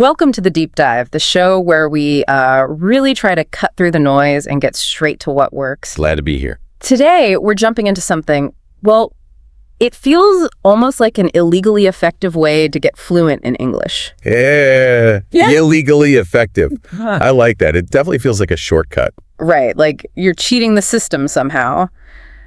Welcome to The Deep Dive, the show where we really try to cut through the noise and get straight to what works. Glad to be here. Today, we're jumping into something, well, it feels almost like an illegally effective way to get fluent in English. Yeah. Illegally effective. I like that. It definitely feels like a shortcut. Right, like you're cheating the system somehow.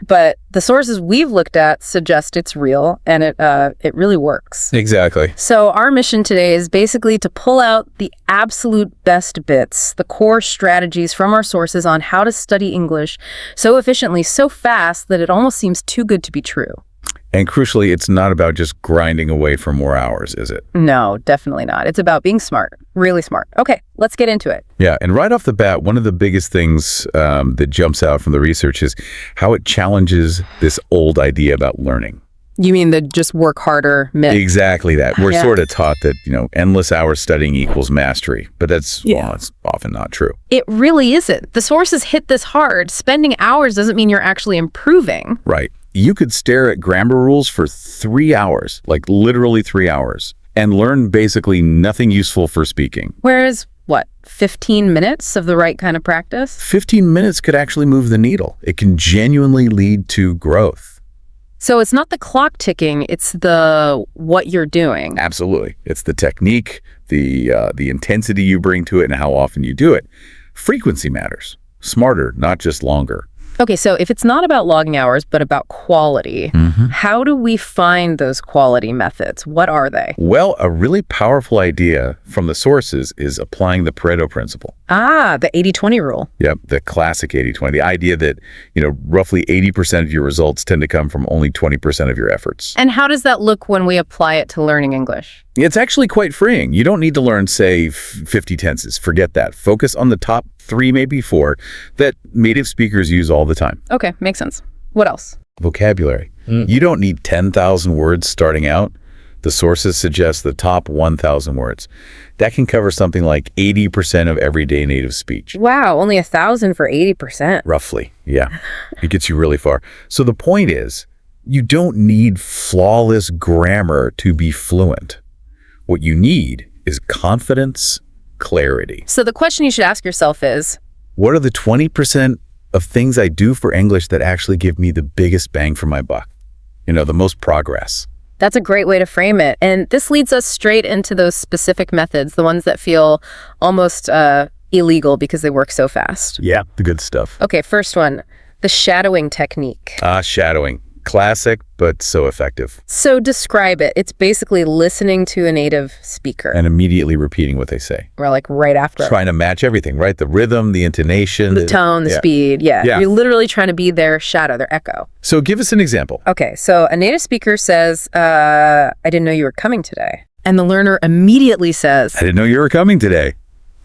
But the sources we've looked at suggest it's real, and it really works. Exactly. So our mission today is basically to pull out the absolute best bits, the core strategies from our sources on how to study English so efficiently, so fast that it almost seems too good to be true. And crucially, it's not about just grinding away for more hours, is it? No, definitely not. It's about being smart, really smart. Okay, let's get into it. Yeah, and right off the bat, one of the biggest things that jumps out from the research is how it challenges this old idea about learning. You mean the just work harder myth? Exactly that. We're sort of taught that, endless hours studying equals mastery, but that's it's often not true. It really isn't. The sources hit this hard. Spending hours doesn't mean you're actually improving. Right. You could stare at grammar rules for 3 hours, like literally 3 hours, and learn basically nothing useful for speaking. Whereas, 15 minutes of the right kind of practice? 15 minutes could actually move the needle. It can genuinely lead to growth. So it's not the clock ticking, it's the what you're doing. Absolutely. It's the technique, the intensity you bring to it, and how often you do it. Frequency matters. Smarter, not just longer. Okay, so if it's not about logging hours, but about quality, how do we find those quality methods? What are they? Well, a really powerful idea from the sources is applying the Pareto principle. Ah, the 80-20 rule. Yep, the classic 80-20, the idea that, roughly 80% of your results tend to come from only 20% of your efforts. And how does that look when we apply it to learning English? It's actually quite freeing. You don't need to learn, say, 50 tenses. Forget that. Focus on the top 3, maybe 4, that native speakers use all the time. Okay, makes sense. What else? Vocabulary. You don't need 10,000 words starting out. The sources suggest the top 1,000 words. That can cover something like 80% of everyday native speech. Wow, only 1,000 for 80%. Roughly, yeah. It gets you really far. So the point is, you don't need flawless grammar to be fluent. What you need is confidence, clarity. So the question you should ask yourself is, what are the 20% of things I do for English that actually give me the biggest bang for my buck? The most progress. That's a great way to frame it. And this leads us straight into those specific methods, the ones that feel almost illegal because they work so fast. Yeah, the good stuff. Okay, first one, the shadowing technique. Shadowing. Classic, but so effective. So describe it. It's basically listening to a native speaker. And immediately repeating what they say. Or like right after. Trying to match everything, right? The rhythm, the intonation. The tone, the speed. Yeah. You're literally trying to be their shadow, their echo. So give us an example. Okay, so a native speaker says, I didn't know you were coming today. And the learner immediately says, I didn't know you were coming today.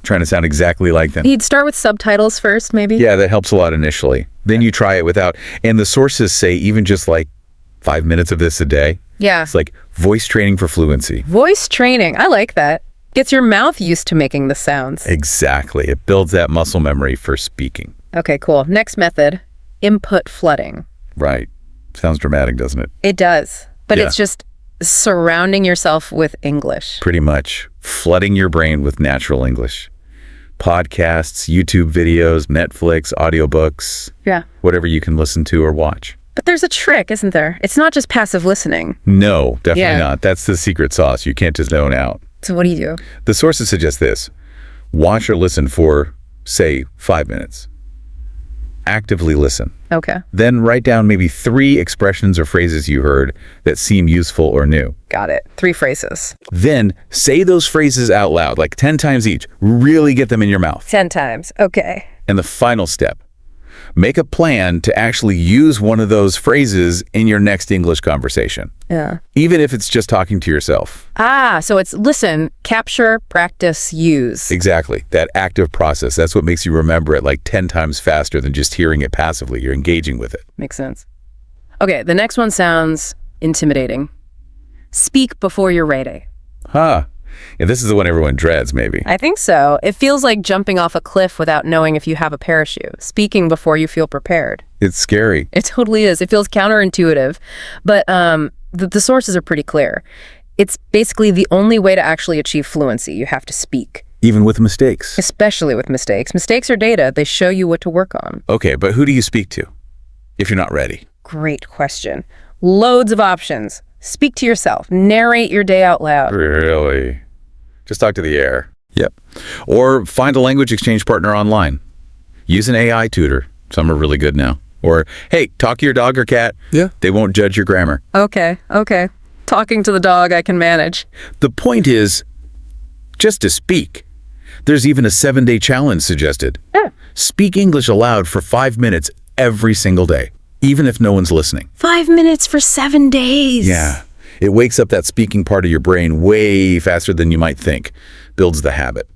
Trying to sound exactly like them. He'd start with subtitles first, maybe? Yeah, that helps a lot initially. Then you try it without. And the sources say even just like 5 minutes of this a day. Yeah. It's like voice training for fluency. Voice training. I like that. Gets your mouth used to making the sounds. Exactly. It builds that muscle memory for speaking. Okay, cool. Next method, input flooding. Right. Sounds dramatic, doesn't it? It does. But it's just surrounding yourself with English. Pretty much. Flooding your brain with natural English. Podcasts, YouTube videos, Netflix, audiobooks. Yeah. Whatever you can listen to or watch. But there's a trick, isn't there? It's not just passive listening. No, definitely not. That's the secret sauce. You can't just zone out. So what do you do? The sources suggest this. Watch or listen for, say, 5 minutes. Actively listen. Okay. Then write down maybe 3 expressions or phrases you heard that seem useful or new. Got it. 3 phrases. Then say those phrases out loud, like 10 times each. Really get them in your mouth. 10 times. Okay. And the final step, make a plan to actually use one of those phrases in your next English conversation. Yeah. Even if it's just talking to yourself. So it's listen, capture, practice, use. Exactly. That active process. That's what makes you remember it like 10 times faster than just hearing it passively. You're engaging with it. Makes sense. Okay, the next one sounds intimidating. Speak before you're ready. Yeah, this is the one everyone dreads, maybe. I think so. It feels like jumping off a cliff without knowing if you have a parachute. Speaking before you feel prepared. It's scary. It totally is. It feels counterintuitive. But the sources are pretty clear. It's basically the only way to actually achieve fluency. You have to speak. Even with mistakes. Especially with mistakes. Mistakes are data. They show you what to work on. Okay, but who do you speak to if you're not ready? Great question. Loads of options. Speak to yourself. Narrate your day out loud. Really? Just talk to the air. Yep. Or find a language exchange partner online. Use an AI tutor. Some are really good now. Or, hey, talk to your dog or cat. Yeah. They won't judge your grammar. Okay. Talking to the dog, I can manage. The point is just to speak. There's even a 7-day challenge suggested. Yeah. Speak English aloud for 5 minutes every single day, even if no one's listening. 5 minutes for 7 days. Yeah. It wakes up that speaking part of your brain way faster than you might think. Builds the habit.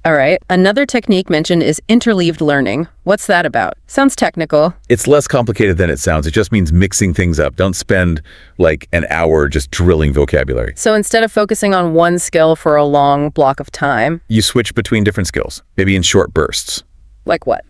All right. Another technique mentioned is interleaved learning. What's that about? Sounds technical. It's less complicated than it sounds. It just means mixing things up. Don't spend like an hour just drilling vocabulary. So instead of focusing on one skill for a long block of time. You switch between different skills, maybe in short bursts. Like what?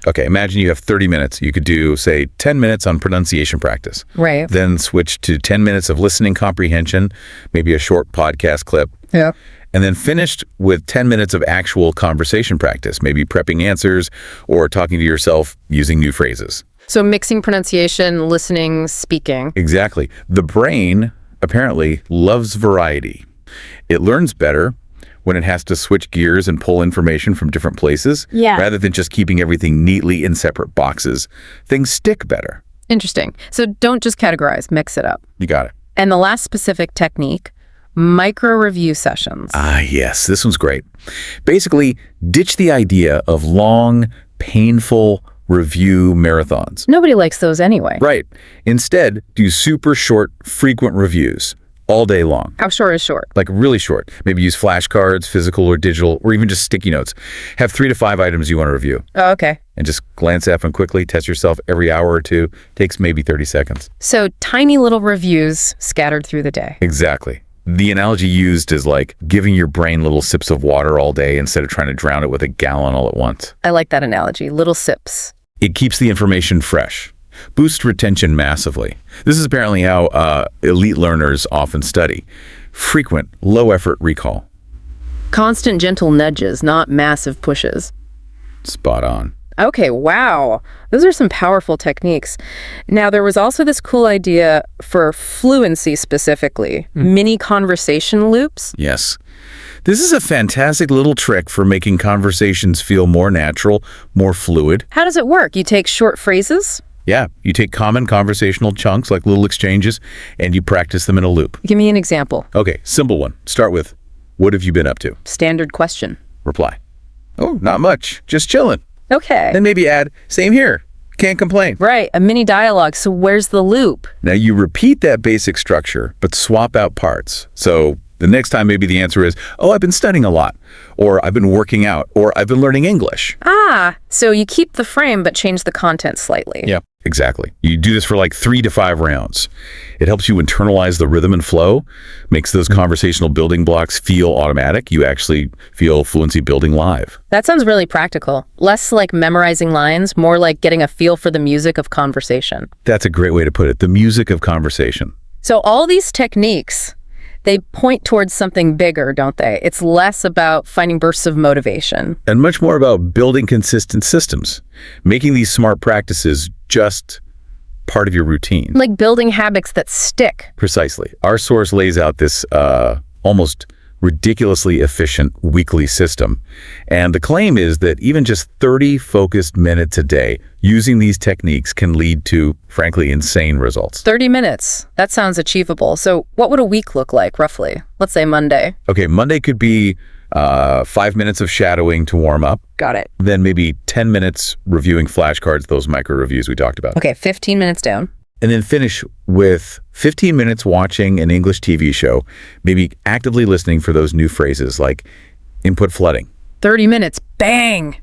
Okay, imagine you have 30 minutes. You could do, say, 10 minutes on pronunciation practice. Right. Then switch to 10 minutes of listening comprehension, maybe a short podcast clip. Yeah. And then finished with 10 minutes of actual conversation practice, maybe prepping answers or talking to yourself using new phrases. So mixing pronunciation, listening, speaking. Exactly. The brain apparently loves variety. It learns better when it has to switch gears and pull information from different places, rather than just keeping everything neatly in separate boxes. Things stick better. Interesting. So don't just categorize, mix it up. You got it. And the last specific technique, micro-review sessions. Ah, yes, this one's great. Basically, ditch the idea of long, painful review marathons. Nobody likes those anyway. Right. Instead, do super short, frequent reviews all day long. How short is short? Like really short. Maybe use flashcards, physical or digital, or even just sticky notes. Have 3 to 5 items you want to review. Oh, okay. And just glance at them quickly, test yourself every hour or two. Takes maybe 30 seconds. So tiny little reviews scattered through the day. Exactly. The analogy used is like giving your brain little sips of water all day instead of trying to drown it with a gallon all at once. I like that analogy, little sips. It keeps the information fresh. Boosts retention massively. This is apparently how elite learners often study. Frequent, low-effort recall. Constant gentle nudges, not massive pushes. Spot on. Okay, wow. Those are some powerful techniques. Now, there was also this cool idea for fluency specifically, mini conversation loops. Yes. This is a fantastic little trick for making conversations feel more natural, more fluid. How does it work? You take short phrases? Yeah, you take common conversational chunks like little exchanges and you practice them in a loop. Give me an example. Okay, simple one. Start with, what have you been up to? Standard question. Reply. Oh, not much. Just chilling. Okay. Then maybe add, same here. Can't complain. Right, a mini dialogue. So where's the loop? Now you repeat that basic structure, but swap out parts. So the next time maybe the answer is, oh, I've been studying a lot, or I've been working out, or I've been learning English. Ah, so you keep the frame but change the content slightly. Yep, exactly. You do this for like 3 to 5 rounds. It helps you internalize the rhythm and flow, makes those conversational building blocks feel automatic. You actually feel fluency building live. That sounds really practical. Less like memorizing lines, more like getting a feel for the music of conversation. That's a great way to put it, the music of conversation. So all these techniques, they point towards something bigger, don't they? It's less about finding bursts of motivation. And much more about building consistent systems, making these smart practices just part of your routine. Like building habits that stick. Precisely. Our source lays out this almost ridiculously efficient weekly system. And the claim is that even just 30 focused minutes a day using these techniques can lead to, frankly, insane results. 30 minutes. That sounds achievable. So what would a week look like, roughly? Let's say Monday. Okay, Monday could be 5 minutes of shadowing to warm up. Got it. Then maybe 10 minutes reviewing flashcards, those micro reviews we talked about. Okay, 15 minutes down. And then finish with 15 minutes watching an English TV show, maybe actively listening for those new phrases like input flooding. 30 minutes. Bang!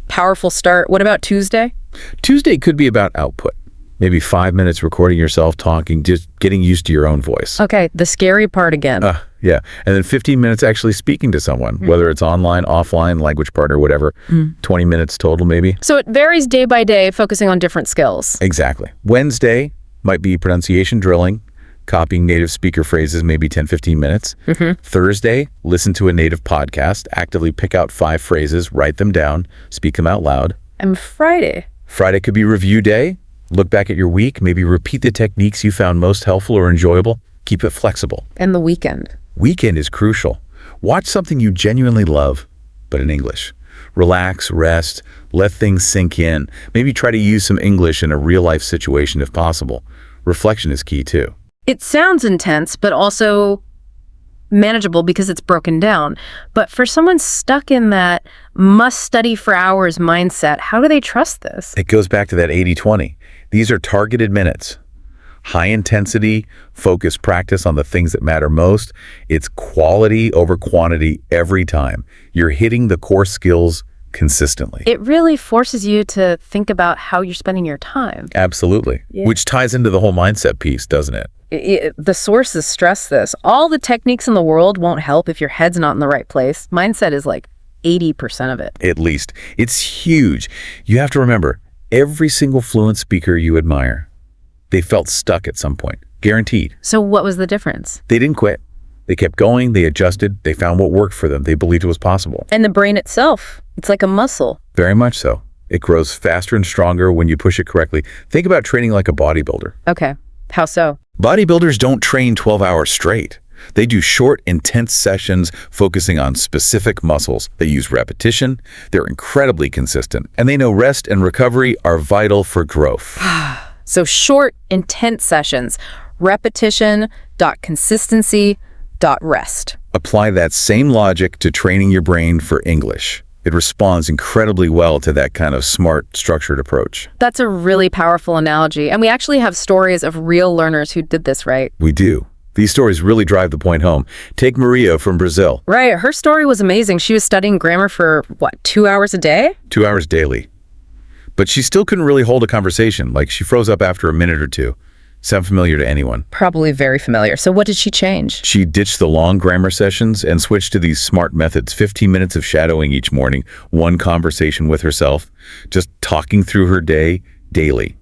Powerful start. What about Tuesday? Tuesday could be about output. Maybe 5 minutes recording yourself talking, just getting used to your own voice. Okay, the scary part again. Yeah. And then 15 minutes actually speaking to someone, whether it's online, offline, language partner, whatever. 20 minutes total, maybe. So it varies day by day, focusing on different skills. Exactly. Wednesday might be pronunciation drilling. copying native speaker phrases, maybe 10, 15 minutes. Thursday, listen to a native podcast, actively pick out 5 phrases, write them down, speak them out loud. And Friday? Friday could be review day. Look back at your week, maybe repeat the techniques you found most helpful or enjoyable. Keep it flexible. And the weekend? Weekend is crucial. Watch something you genuinely love, but in English. Relax, rest, let things sink in. Maybe try to use some English in a real-life situation if possible. Reflection is key too. It sounds intense, but also manageable because it's broken down. But for someone stuck in that must study for hours mindset, how do they trust this? It goes back to that 80-20. These are targeted minutes. High intensity, focused practice on the things that matter most. It's quality over quantity every time. You're hitting the core skills consistently. It really forces you to think about how you're spending your time. Absolutely. Yeah. Which ties into the whole mindset piece, doesn't it? The sources stress this. All the techniques in the world won't help if your head's not in the right place. Mindset is like 80% of it. At least. It's huge. You have to remember, every single fluent speaker you admire, they felt stuck at some point. Guaranteed. So what was the difference? They didn't quit. They kept going, they adjusted, they found what worked for them. They believed it was possible. And the brain itself, it's like a muscle. Very much so. It grows faster and stronger when you push it correctly. Think about training like a bodybuilder. Okay. How so? Bodybuilders don't train 12 hours straight. They do short, intense sessions focusing on specific muscles. They use repetition, they're incredibly consistent, and they know rest and recovery are vital for growth. So short, intense sessions, repetition, consistency, rest. Apply that same logic to training your brain for English. It responds incredibly well to that kind of smart, structured approach. That's a really powerful analogy. And we actually have stories of real learners who did this, right? We do. These stories really drive the point home. Take Maria from Brazil. Right. Her story was amazing. She was studying grammar for, 2 hours a day? 2 hours daily. But she still couldn't really hold a conversation. Like, she froze up after a minute or two. Sound familiar to anyone? Probably very familiar. So what did she change? She ditched the long grammar sessions and switched to these smart methods. 15 minutes of shadowing each morning, one conversation with herself, just talking through her day daily,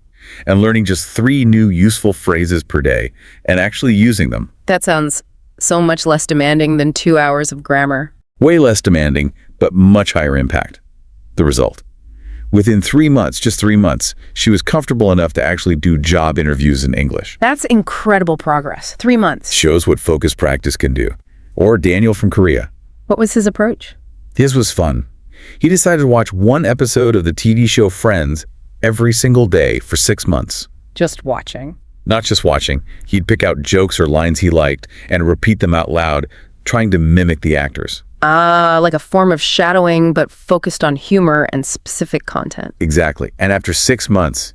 and learning just 3 new useful phrases per day and actually using them. That sounds so much less demanding than 2 hours of grammar. Way less demanding, but much higher impact. The result. Within 3 months, just 3 months, she was comfortable enough to actually do job interviews in English. That's incredible progress. 3 months. Shows what focused practice can do. Or Daniel from Korea. What was his approach? His was fun. He decided to watch one episode of the TV show Friends every single day for 6 months. Just watching. Not just watching. He'd pick out jokes or lines he liked and repeat them out loud, trying to mimic the actors. Like a form of shadowing, but focused on humor and specific content. Exactly. And after 6 months,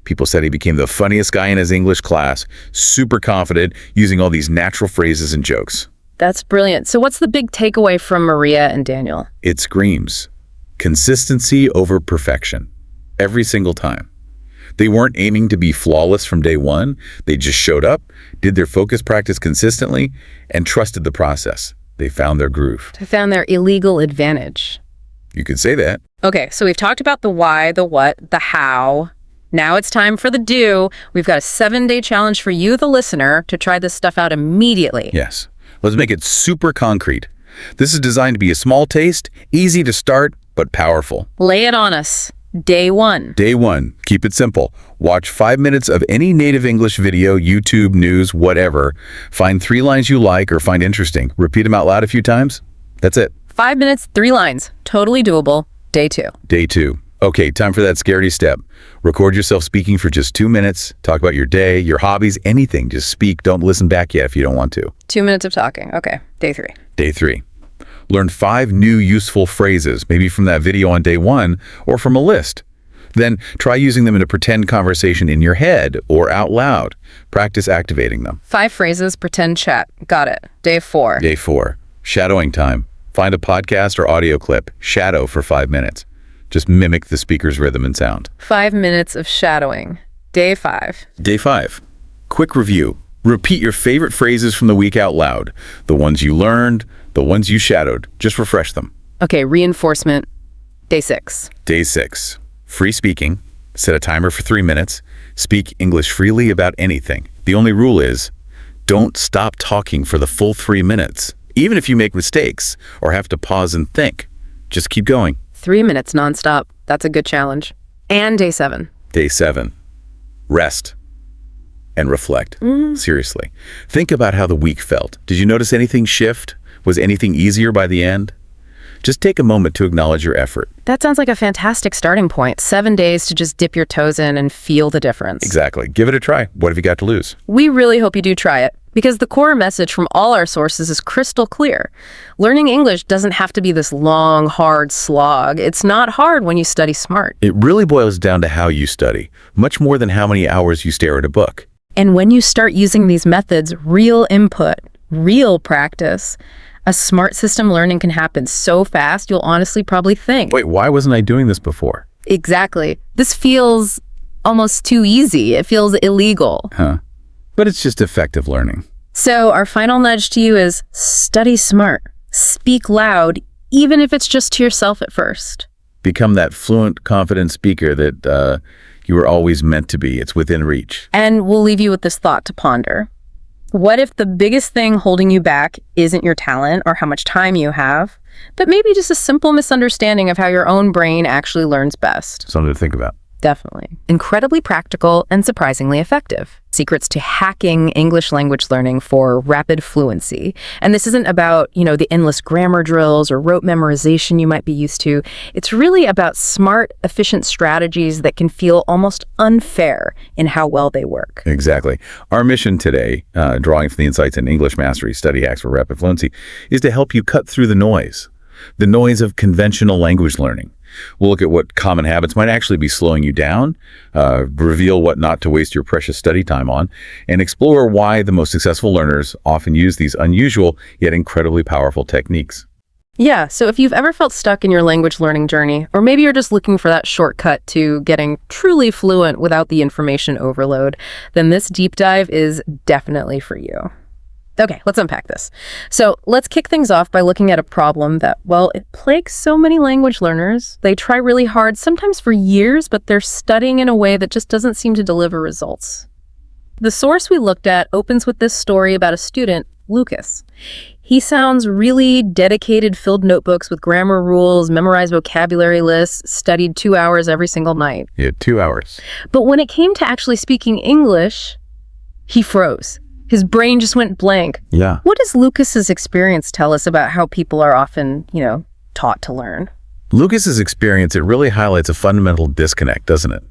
people said he became the funniest guy in his English class, super confident, using all these natural phrases and jokes. That's brilliant. So what's the big takeaway from Maria and Daniel? It screams consistency over perfection. Every single time. They weren't aiming to be flawless from day one. They just showed up, did their focus practice consistently, and trusted the process. They found their groove. They found their illegal advantage. You could say that. Okay, so we've talked about the why, the what, the how. Now it's time for the do. We've got a 7-day challenge for you, the listener, to try this stuff out immediately. Yes. Let's make it super concrete. This is designed to be a small taste, easy to start, but powerful. Lay it on us. Day 1. Day 1. Keep it simple. Watch 5 minutes of any native English video, YouTube, news, whatever. Find 3 lines you like or find interesting. Repeat them out loud a few times. That's it. 5 minutes, 3 lines. Totally doable. Day 2. Day 2. Okay, time for that scaredy step. Record yourself speaking for just 2 minutes. Talk about your day, your hobbies, anything. Just speak. Don't listen back yet if you don't want to. 2 minutes of talking. Okay. Day 3. Day 3. Learn 5 new useful phrases, maybe from that video on day 1 or from a list. Then try using them in a pretend conversation in your head or out loud. Practice activating them. 5 phrases, pretend chat. Got it. Day 4. Day 4. Shadowing time. Find a podcast or audio clip. Shadow for 5 minutes. Just mimic the speaker's rhythm and sound. 5 minutes of shadowing. Day 5. Day 5. Quick review. Repeat your favorite phrases from the week out loud. The ones you learned, the ones you shadowed. Just refresh them. Okay, reinforcement. Day 6. Day 6. Free speaking. Set a timer for 3 minutes. Speak English freely about anything. The only rule is, Don't stop talking for the full 3 minutes. Even if you make mistakes or have to pause and think, just keep going. 3 minutes nonstop. That's a good challenge. And day 7. Day 7, rest and reflect. Seriously. Think about how the week felt. Did you notice anything shift? Was anything easier by the end? Just take a moment to acknowledge your effort. That sounds like a fantastic starting point. 7 days to just dip your toes in and feel the difference. Exactly. Give it a try. What have you got to lose? We really hope you do try it, because the core message from all our sources is crystal clear. Learning English doesn't have to be this long, hard slog. It's not hard when you study smart. It really boils down to how you study, much more than how many hours you stare at a book. And when you start using these methods, real input, real practice, a smart system learning can happen so fast you'll honestly probably think, Wait, why wasn't I doing this before? exactly, this feels almost too easy. It feels illegal. But it's just effective learning. So our final nudge to you is study smart. Speak loud, even if it's just to yourself at first. Become that fluent, confident speaker that you were always meant to be. It's within reach. And we'll leave you with this thought to ponder. What if the biggest thing holding you back isn't your talent or how much time you have, but maybe just a simple misunderstanding of how your own brain actually learns best? Something to think about. Definitely. Incredibly practical and surprisingly effective. Secrets to hacking English language learning for rapid fluency. And this isn't about, the endless grammar drills or rote memorization you might be used to. It's really about smart, efficient strategies that can feel almost unfair in how well they work. Exactly. Our mission today, drawing from the insights in English Mastery Study Hacks for Rapid Fluency, is to help you cut through the noise of conventional language learning. We'll look at what common habits might actually be slowing you down, reveal what not to waste your precious study time on, and explore why the most successful learners often use these unusual yet incredibly powerful techniques. Yeah, so if you've ever felt stuck in your language learning journey, or maybe you're just looking for that shortcut to getting truly fluent without the information overload, then this deep dive is definitely for you. Okay, let's unpack this. So let's kick things off by looking at a problem that, it plagues so many language learners. They try really hard, sometimes for years, but they're studying in a way that just doesn't seem to deliver results. The source we looked at opens with this story about a student, Lucas. He sounds really dedicated, filled notebooks with grammar rules, memorized vocabulary lists, studied 2 hours every single night. Yeah, 2 hours. But when it came to actually speaking English, he froze. His brain just went blank. Yeah. What does Lucas's experience tell us about how people are often, taught to learn? Lucas's experience, it really highlights a fundamental disconnect, doesn't it?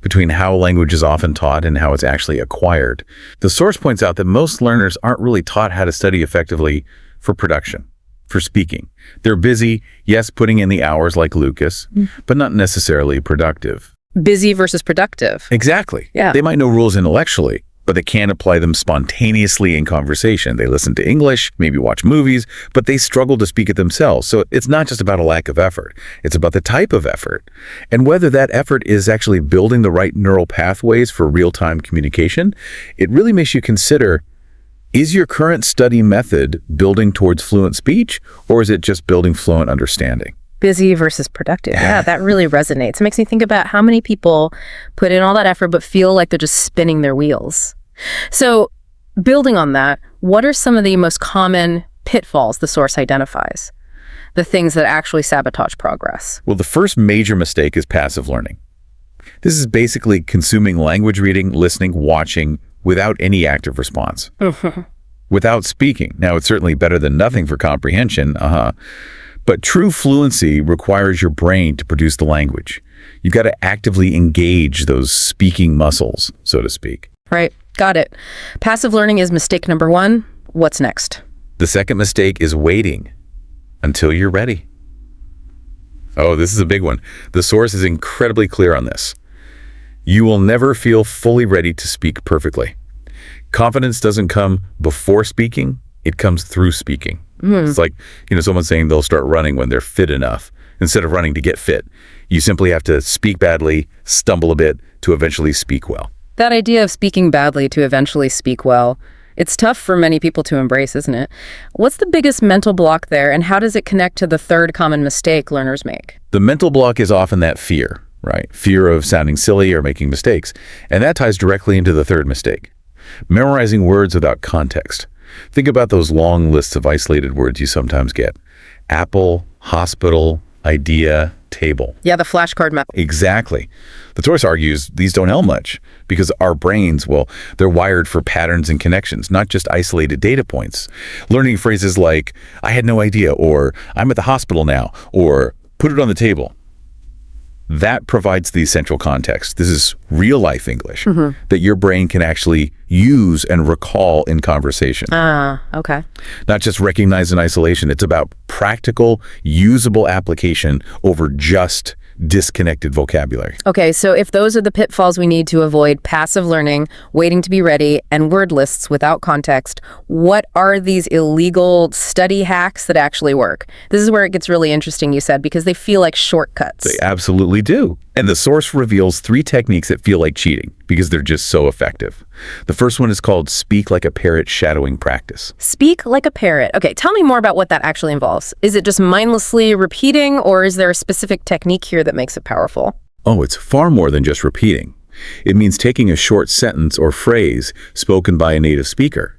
Between how language is often taught and how it's actually acquired. The source points out that most learners aren't really taught how to study effectively for production, for speaking. They're busy, yes, putting in the hours like Lucas, but not necessarily productive. Busy versus productive. Exactly. Yeah. They might know rules intellectually, but they can't apply them spontaneously in conversation. They listen to English, maybe watch movies, but they struggle to speak it themselves. So it's not just about a lack of effort. It's about the type of effort and whether that effort is actually building the right neural pathways for real-time communication. It really makes you consider, is your current study method building towards fluent speech, or is it just building fluent understanding? Busy versus productive. Yeah, that really resonates. It makes me think about how many people put in all that effort but feel like they're just spinning their wheels. So building on that, what are some of the most common pitfalls the source identifies? The things that actually sabotage progress? Well, the first major mistake is passive learning. This is basically consuming language reading, listening, watching without any active response. Without speaking. Now, it's certainly better than nothing for comprehension, but true fluency requires your brain to produce the language. You've got to actively engage those speaking muscles, so to speak. Right. Got it. Passive learning is mistake number 1. What's next? The second mistake is waiting until you're ready. Oh, this is a big one. The source is incredibly clear on this. You will never feel fully ready to speak perfectly. Confidence doesn't come before speaking, it comes through speaking. It's like, someone saying they'll start running when they're fit enough, instead of running to get fit. You simply have to speak badly, stumble a bit, to eventually speak well. That idea of speaking badly to eventually speak well, it's tough for many people to embrace, isn't it? What's the biggest mental block there, and how does it connect to the third common mistake learners make? The mental block is often that fear, right? Fear of sounding silly or making mistakes. And that ties directly into the third mistake. Memorizing words without context. Think about those long lists of isolated words you sometimes get. Apple, hospital, idea, table. Yeah, the flashcard method. Exactly. The source argues these don't help much because our brains, well, they're wired for patterns and connections, not just isolated data points. Learning phrases like, I had no idea, or I'm at the hospital now, or put it on the table. That provides the essential context. This is real life English that your brain can actually use and recall in conversation. Okay. Not just recognize in isolation. It's about practical, usable application over just disconnected vocabulary. Okay, so if those are the pitfalls we need to avoid passive learning, waiting to be ready, and word lists without context, what are these illegal study hacks that actually work? This is where it gets really interesting, you said, because they feel like shortcuts. They absolutely do. And the source reveals 3 techniques that feel like cheating because they're just so effective. The first one is called speak like a parrot shadowing practice. Speak like a parrot. Okay, tell me more about what that actually involves. Is it just mindlessly repeating, or is there a specific technique here that makes it powerful? Oh, it's far more than just repeating. It means taking a short sentence or phrase spoken by a native speaker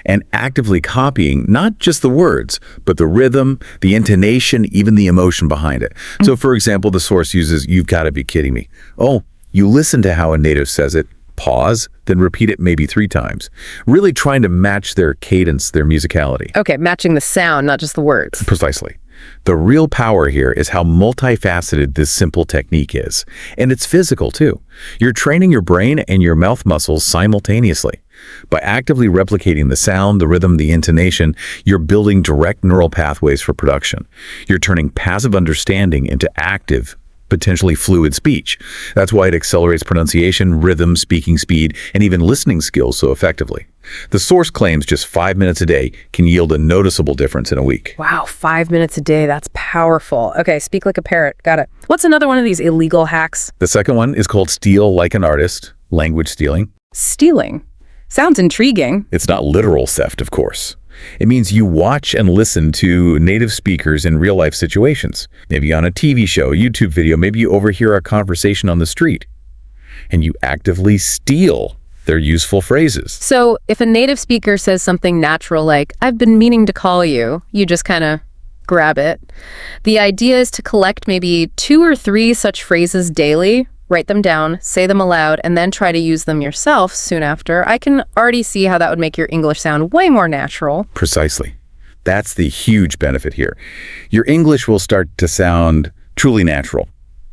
and actively copying not just the words, but the rhythm, the intonation, even the emotion behind it. So, for example, the source uses, "You've got to be kidding me." Oh, you listen to how a native says it, pause, then repeat it maybe 3 times, really trying to match their cadence, their musicality. Okay, matching the sound, not just the words. Precisely. The real power here is how multifaceted this simple technique is. And it's physical, too. You're training your brain and your mouth muscles simultaneously. By actively replicating the sound, the rhythm, the intonation, you're building direct neural pathways for production. You're turning passive understanding into active, potentially fluid speech. That's why it accelerates pronunciation, rhythm, speaking speed, and even listening skills so effectively. The source claims just 5 minutes a day can yield a noticeable difference in a week. Wow, 5 minutes a day. That's powerful. Okay, speak like a parrot. Got it. What's another one of these illegal hacks? The second one is called steal like an artist, language stealing. Stealing. Sounds intriguing. It's not literal theft, of course. It means you watch and listen to native speakers in real-life situations. Maybe on a TV show, a YouTube video, maybe you overhear a conversation on the street, and you actively steal their useful phrases. So if a native speaker says something natural like, "I've been meaning to call you," you just kind of grab it. The idea is to collect maybe 2 or 3 such phrases daily, write them down, say them aloud, and then try to use them yourself soon after. I can already see how that would make your English sound way more natural. Precisely. That's the huge benefit here. Your English will start to sound truly natural,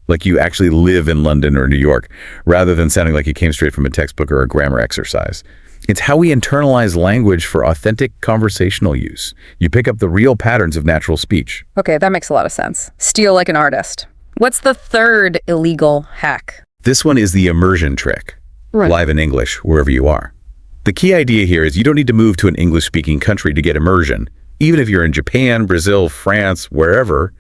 like you actually live in London or New York, rather than sounding like it came straight from a textbook or a grammar exercise. It's how we internalize language for authentic conversational use. You pick up the real patterns of natural speech. Okay, that makes a lot of sense. Steal like an artist. What's the third illegal hack? This one is the immersion trick. Right. Live in English, wherever you are. The key idea here is you don't need to move to an English-speaking country to get immersion. Even if you're in Japan, Brazil, France, wherever,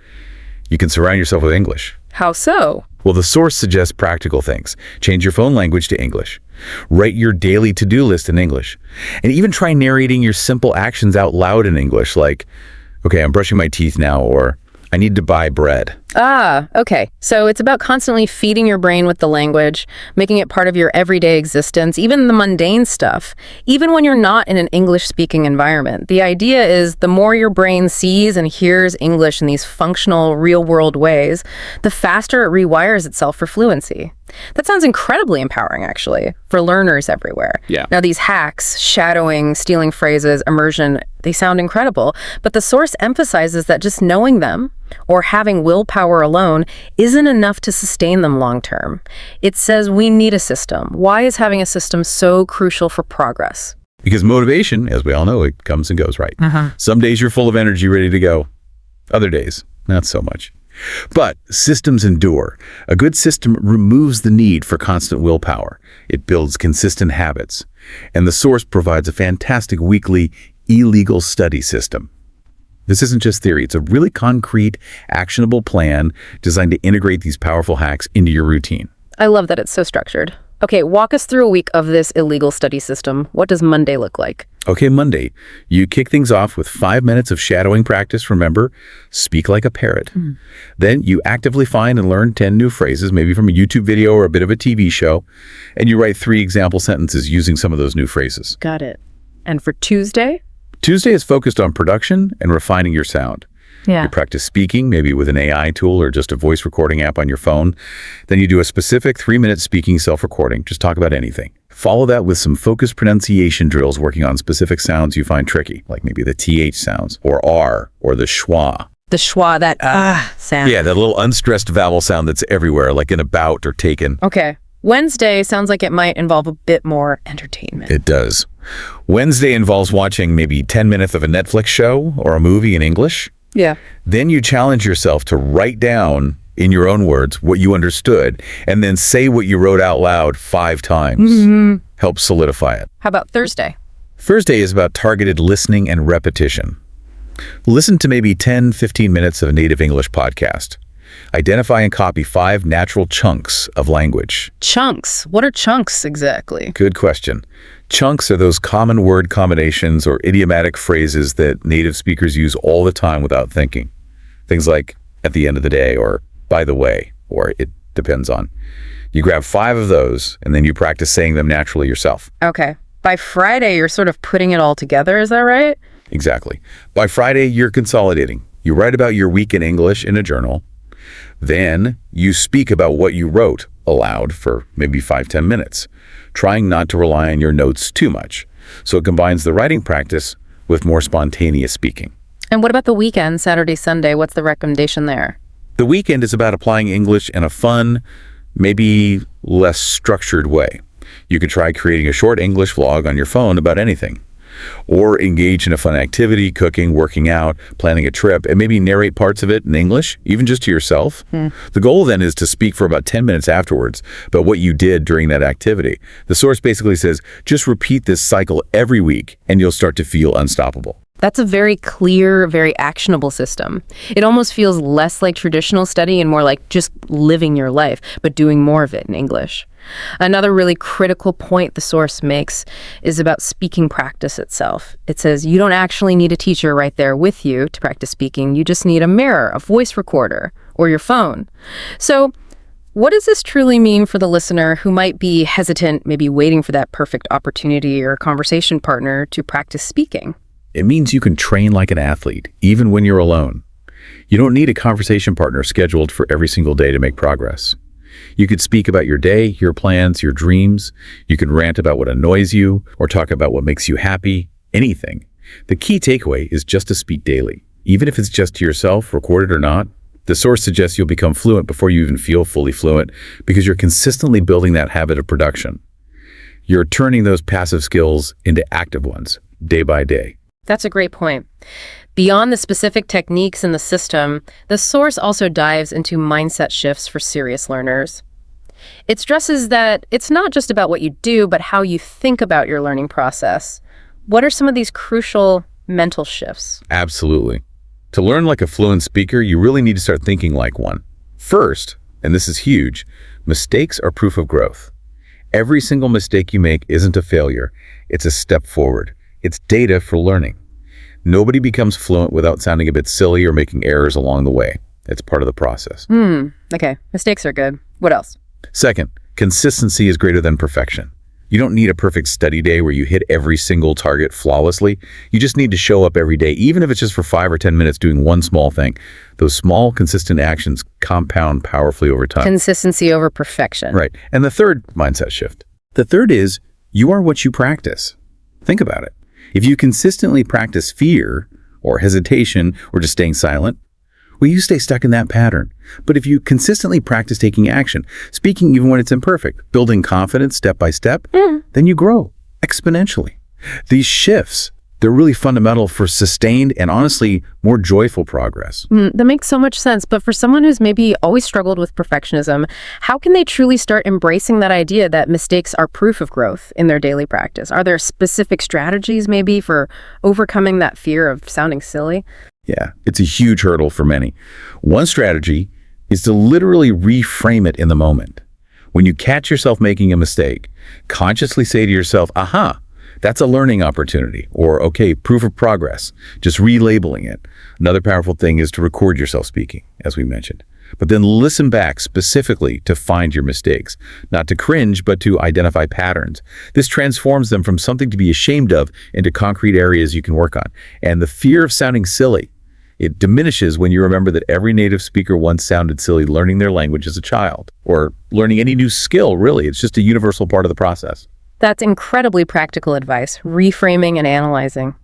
you can surround yourself with English. How so? Well, the source suggests practical things. Change your phone language to English. Write your daily to-do list in English. And even try narrating your simple actions out loud in English, like, okay, I'm brushing my teeth now, or I need to buy bread. Okay. So it's about constantly feeding your brain with the language, making it part of your everyday existence, even the mundane stuff, even when you're not in an English-speaking environment. The idea is the more your brain sees and hears English in these functional, real-world ways, the faster it rewires itself for fluency. That sounds incredibly empowering, actually, for learners everywhere. Yeah. Now, these hacks, shadowing, stealing phrases, immersion, they sound incredible, but the source emphasizes that just knowing them or having willpower alone isn't enough to sustain them long term. It says we need a system. Why is having a system so crucial for progress? Because motivation, as we all know, it comes and goes, right? Some days you're full of energy, ready to go. Other days, not so much. But systems endure. A good system removes the need for constant willpower. It builds consistent habits. And the source provides a fantastic weekly illegal study system. This isn't just theory. It's a really concrete, actionable plan designed to integrate these powerful hacks into your routine. I love that it's so structured. Okay, walk us through a week of this illegal study system. What does Monday look like? Okay, Monday, you kick things off with 5 minutes of shadowing practice. Remember, speak like a parrot. Then you actively find and learn 10 new phrases, maybe from a YouTube video or a bit of a TV show, and you write 3 example sentences using some of those new phrases. Got it. And for Tuesday? Tuesday is focused on production and refining your sound. Yeah. You practice speaking, maybe with an AI tool or just a voice recording app on your phone. Then you do a specific 3-minute speaking self-recording. Just talk about anything. Follow that with some focused pronunciation drills working on specific sounds you find tricky, like maybe the TH sounds, or R, or the schwa. The schwa, that sound. Yeah, that little unstressed vowel sound that's everywhere, like in about or taken. Okay. Wednesday sounds like it might involve a bit more entertainment. It does. Wednesday involves watching maybe 10 minutes of a Netflix show or a movie in English. Yeah. Then you challenge yourself to write down in your own words what you understood and then say what you wrote out loud 5 times. Help solidify it. How about Thursday? Thursday is about targeted listening and repetition. Listen to maybe 10-15 minutes of a native English podcast. Identify and copy 5 natural chunks of language. Chunks. What are chunks exactly? Good question. Chunks are those common word combinations or idiomatic phrases that native speakers use all the time without thinking. Things like, at the end of the day, or by the way, or it depends on. You grab 5 of those, and then you practice saying them naturally yourself. Okay. By Friday, you're sort of putting it all together, is that right? Exactly. By Friday, you're consolidating. You write about your week in English in a journal. Then you speak about what you wrote aloud for maybe 5-10 minutes, trying not to rely on your notes too much. So it combines the writing practice with more spontaneous speaking. And what about the weekend, Saturday, Sunday? What's the recommendation there? The weekend is about applying English in a fun, maybe less structured way. You could try creating a short English vlog on your phone about anything. Or engage in a fun activity, cooking, working out, planning a trip, and maybe narrate parts of it in English, even just to yourself. The goal then is to speak for about 10 minutes afterwards about what you did during that activity. The source basically says, just repeat this cycle every week and you'll start to feel unstoppable. That's a very clear, very actionable system. It almost feels less like traditional study and more like just living your life, but doing more of it in English. Another really critical point the source makes is about speaking practice itself. It says you don't actually need a teacher right there with you to practice speaking. You just need a mirror, a voice recorder, or your phone. So what does this truly mean for the listener who might be hesitant, maybe waiting for that perfect opportunity or conversation partner to practice speaking? It means you can train like an athlete, even when you're alone. You don't need a conversation partner scheduled for every single day to make progress. You could speak about your day, your plans, your dreams. You can rant about what annoys you or talk about what makes you happy, anything. The key takeaway is just to speak daily. Even if it's just to yourself, recorded or not, the source suggests you'll become fluent before you even feel fully fluent because you're consistently building that habit of production. You're turning those passive skills into active ones, day by day. That's a great point. Beyond the specific techniques in the system, the source also dives into mindset shifts for serious learners. It stresses that it's not just about what you do, but how you think about your learning process. What are some of these crucial mental shifts? Absolutely. To learn like a fluent speaker, you really need to start thinking like one. First, and this is huge, mistakes are proof of growth. Every single mistake you make isn't a failure. It's a step forward. It's data for learning. Nobody becomes fluent without sounding a bit silly or making errors along the way. It's part of the process. Okay, mistakes are good. What else? Second, consistency is greater than perfection. You don't need a perfect study day where you hit every single target flawlessly. You just need to show up every day, even if it's just for 5 or 10 minutes doing one small thing. Those small, consistent actions compound powerfully over time. Consistency over perfection. Right. And the third mindset shift. The third is you are what you practice. Think about it. If you consistently practice fear or hesitation or just staying silent, well, you stay stuck in that pattern. But if you consistently practice taking action, speaking even when it's imperfect, building confidence step by step, then you grow exponentially. These shifts, they're really fundamental for sustained and honestly more joyful progress. That makes so much sense. But for someone who's maybe always struggled with perfectionism, how can they truly start embracing that idea that mistakes are proof of growth in their daily practice? Are there specific strategies maybe for overcoming that fear of sounding silly? Yeah, it's a huge hurdle for many. One strategy is to literally reframe it in the moment. When you catch yourself making a mistake, consciously say to yourself, aha, that's a learning opportunity, or okay, proof of progress, just relabeling it. Another powerful thing is to record yourself speaking, as we mentioned, but then listen back specifically to find your mistakes, not to cringe, but to identify patterns. This transforms them from something to be ashamed of into concrete areas you can work on. And the fear of sounding silly, it diminishes when you remember that every native speaker once sounded silly learning their language as a child, or learning any new skill, really. It's just a universal part of the process. That's incredibly practical advice, reframing and analyzing.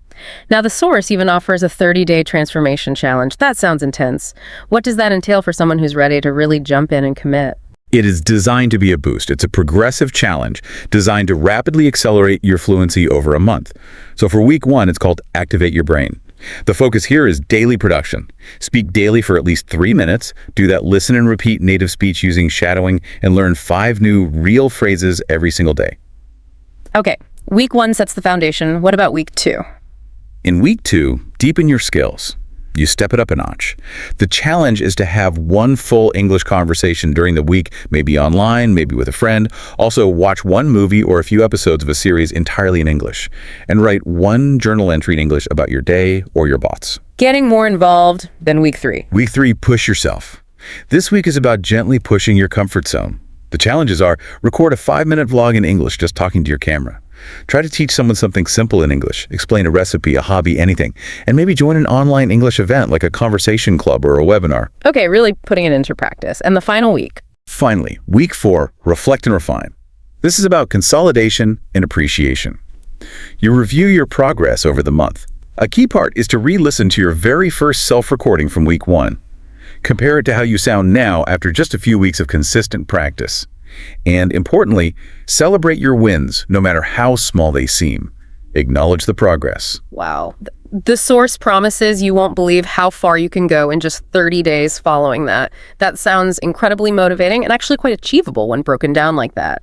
Now, the source even offers a 30-day transformation challenge. That sounds intense. What does that entail for someone who's ready to really jump in and commit? It is designed to be a boost. It's a progressive challenge designed to rapidly accelerate your fluency over a month. So for week 1, it's called Activate Your Brain. The focus here is daily production. Speak daily for at least 3 minutes. Do that listen and repeat native speech using shadowing, and learn 5 new real phrases every single day. Okay, week 1 sets the foundation. What about week 2? In week 2, deepen your skills. You step it up a notch. The challenge is to have one full English conversation during the week, maybe online, maybe with a friend. Also, watch one movie or a few episodes of a series entirely in English, and write one journal entry in English about your day or your thoughts. Getting more involved than week 3. Week 3, push yourself. This week is about gently pushing your comfort zone. The challenges are: record a 5-minute vlog in English just talking to your camera. Try to teach someone something simple in English, explain a recipe, a hobby, anything, and maybe join an online English event like a conversation club or a webinar. Okay, really putting it into practice. And the final week. Finally, week 4, reflect and refine. This is about consolidation and appreciation. You review your progress over the month. A key part is to re-listen to your very first self-recording from week 1. Compare it to how you sound now after just a few weeks of consistent practice. And importantly, celebrate your wins, no matter how small they seem. Acknowledge the progress. Wow. The source promises you won't believe how far you can go in just 30 days following that. That sounds incredibly motivating and actually quite achievable when broken down like that.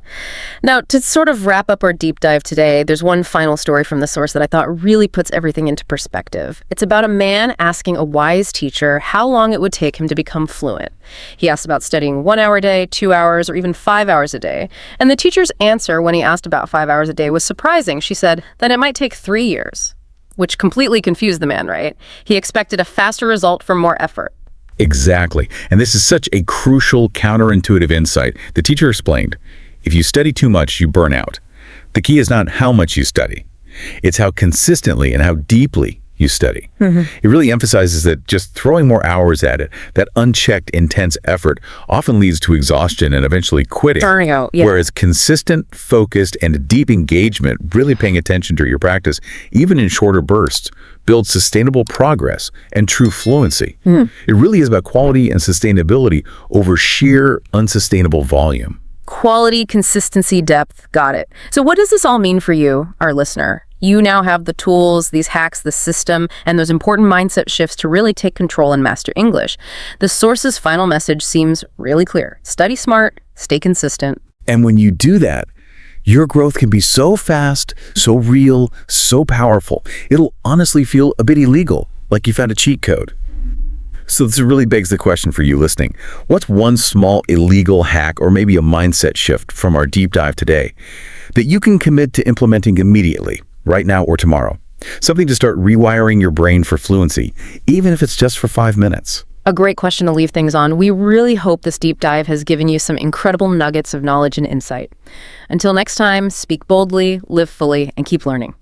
Now, to sort of wrap up our deep dive today, there's one final story from the source that I thought really puts everything into perspective. It's about a man asking a wise teacher how long it would take him to become fluent. He asked about studying 1 hour a day, 2 hours, or even 5 hours a day. And the teacher's answer when he asked about 5 hours a day was surprising. She said that it might take 3 years. Which completely confused the man, right? He expected a faster result for more effort. Exactly. And this is such a crucial, counterintuitive insight. The teacher explained, if you study too much, you burn out. The key is not how much you study. It's how consistently and how deeply you study. It really emphasizes that just throwing more hours at it, that unchecked, intense effort, often leads to exhaustion and eventually quitting. Burning out, yeah. Whereas consistent, focused, and deep engagement, really paying attention to your practice, even in shorter bursts, builds sustainable progress and true fluency. It really is about quality and sustainability over sheer, unsustainable volume. Quality, consistency, depth. Got it. So what does this all mean for you, our listener? You now have the tools, these hacks, the system, and those important mindset shifts to really take control and master English. The source's final message seems really clear. Study smart, stay consistent. And when you do that, your growth can be so fast, so real, so powerful, it'll honestly feel a bit illegal, like you found a cheat code. So this really begs the question for you listening. What's one small illegal hack or maybe a mindset shift from our deep dive today that you can commit to implementing immediately, right now or tomorrow? Something to start rewiring your brain for fluency, even if it's just for 5 minutes. A great question to leave things on. We really hope this deep dive has given you some incredible nuggets of knowledge and insight. Until next time, speak boldly, live fully, and keep learning.